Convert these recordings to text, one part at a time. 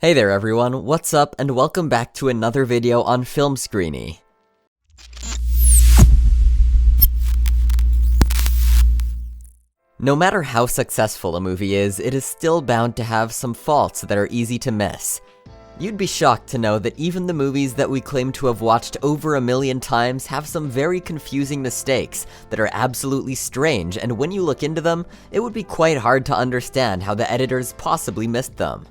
Hey there everyone, what's up and welcome back to another video on Film Screeny. No matter how successful a movie is, it is still bound to have some faults that are easy to miss. You'd be shocked to know that even the movies that we claim to have watched over 1,000,000 times have some very confusing mistakes that are absolutely strange, and when you look into them, it would be quite hard to understand how the editors possibly missed them.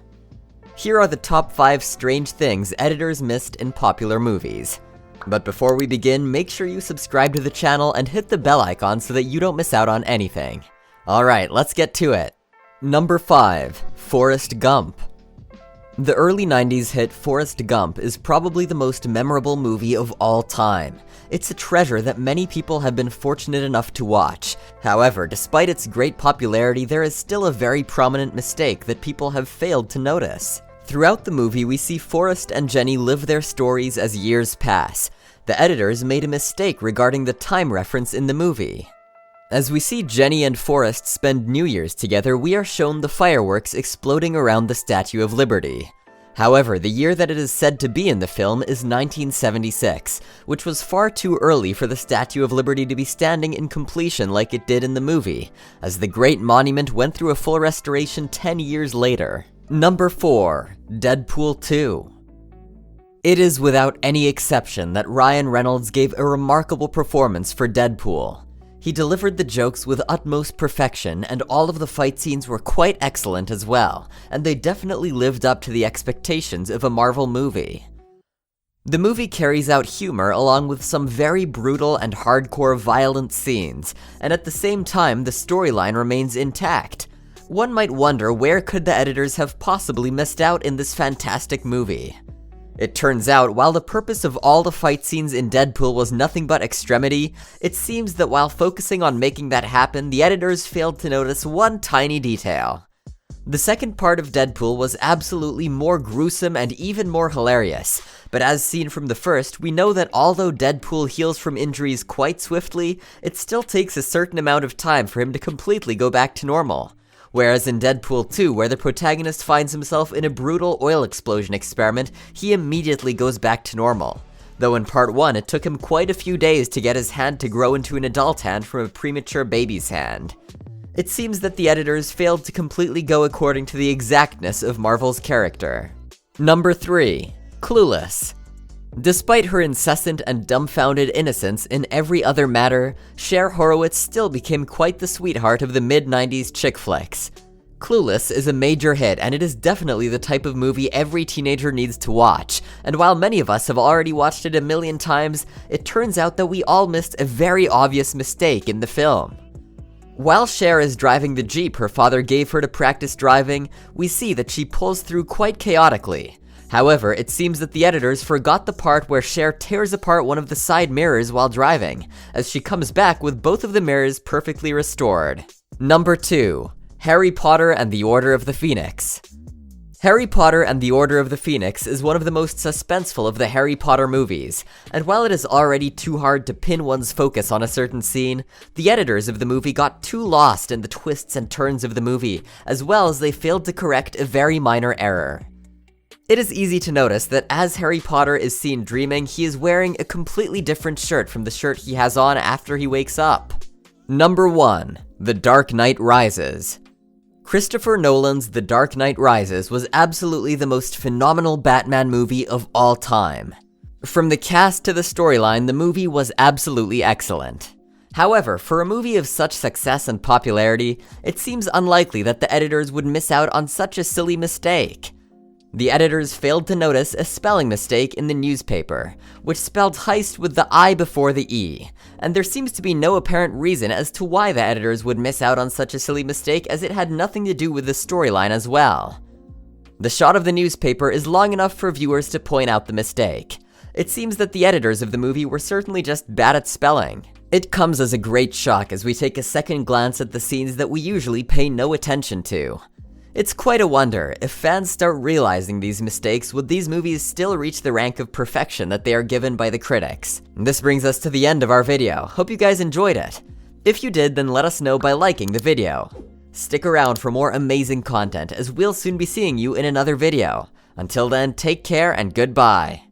Here are the top 5 strange things editors missed in popular movies. But before we begin, make sure you subscribe to the channel and hit the bell icon so that you don't miss out on anything. Alright, let's get to it. Number 5. Forrest Gump. The early 90s hit Forrest Gump is probably the most memorable movie of all time. It's a treasure that many people have been fortunate enough to watch. However, despite its great popularity, there is still a very prominent mistake that people have failed to notice. Throughout the movie, we see Forrest and Jenny live their stories as years pass. The editors made a mistake regarding the time reference in the movie. As we see Jenny and Forrest spend New Year's together, we are shown the fireworks exploding around the Statue of Liberty. However, the year that it is said to be in the film is 1976, which was far too early for the Statue of Liberty to be standing in completion like it did in the movie, as the great monument went through a full restoration 10 years later. Number 4. Deadpool 2. It is without any exception that Ryan Reynolds gave a remarkable performance for Deadpool. He delivered the jokes with utmost perfection, and all of the fight scenes were quite excellent as well, and they definitely lived up to the expectations of a Marvel movie. The movie carries out humor along with some very brutal and hardcore violent scenes, and at the same time the storyline remains intact. One might wonder, where could the editors have possibly missed out in this fantastic movie? It turns out, while the purpose of all the fight scenes in Deadpool was nothing but extremity, it seems that while focusing on making that happen, the editors failed to notice one tiny detail. The second part of Deadpool was absolutely more gruesome and even more hilarious, but as seen from the first, we know that although Deadpool heals from injuries quite swiftly, it still takes a certain amount of time for him to completely go back to normal. Whereas in Deadpool 2, where the protagonist finds himself in a brutal oil explosion experiment, he immediately goes back to normal. Though in part 1, it took him quite a few days to get his hand to grow into an adult hand from a premature baby's hand. It seems that the editors failed to completely go according to the exactness of Marvel's character. Number 3. Clueless. Despite her incessant and dumbfounded innocence in every other matter, Cher Horowitz still became quite the sweetheart of the mid-90s chick flicks. Clueless is a major hit, and it is definitely the type of movie every teenager needs to watch, and while many of us have already watched it 1,000,000 times, it turns out that we all missed a very obvious mistake in the film. While Cher is driving the Jeep her father gave her to practice driving, we see that she pulls through quite chaotically. However, it seems that the editors forgot the part where Cher tears apart one of the side mirrors while driving, as she comes back with both of the mirrors perfectly restored. Number 2. Harry Potter and the Order of the Phoenix. Harry Potter and the Order of the Phoenix is one of the most suspenseful of the Harry Potter movies, and while it is already too hard to pin one's focus on a certain scene, the editors of the movie got too lost in the twists and turns of the movie, as well as they failed to correct a very minor error. It is easy to notice that as Harry Potter is seen dreaming, he is wearing a completely different shirt from the shirt he has on after he wakes up. Number 1. The Dark Knight Rises. Christopher Nolan's The Dark Knight Rises was absolutely the most phenomenal Batman movie of all time. From the cast to the storyline, the movie was absolutely excellent. However, for a movie of such success and popularity, it seems unlikely that the editors would miss out on such a silly mistake. The editors failed to notice a spelling mistake in the newspaper, which spelled heist with the I before the E, and there seems to be no apparent reason as to why the editors would miss out on such a silly mistake, as it had nothing to do with the storyline as well. The shot of the newspaper is long enough for viewers to point out the mistake. It seems that the editors of the movie were certainly just bad at spelling. It comes as a great shock as we take a second glance at the scenes that we usually pay no attention to. It's quite a wonder, if fans start realizing these mistakes, would these movies still reach the rank of perfection that they are given by the critics? This brings us to the end of our video. Hope you guys enjoyed it. If you did, then let us know by liking the video. Stick around for more amazing content, as we'll soon be seeing you in another video. Until then, take care and goodbye.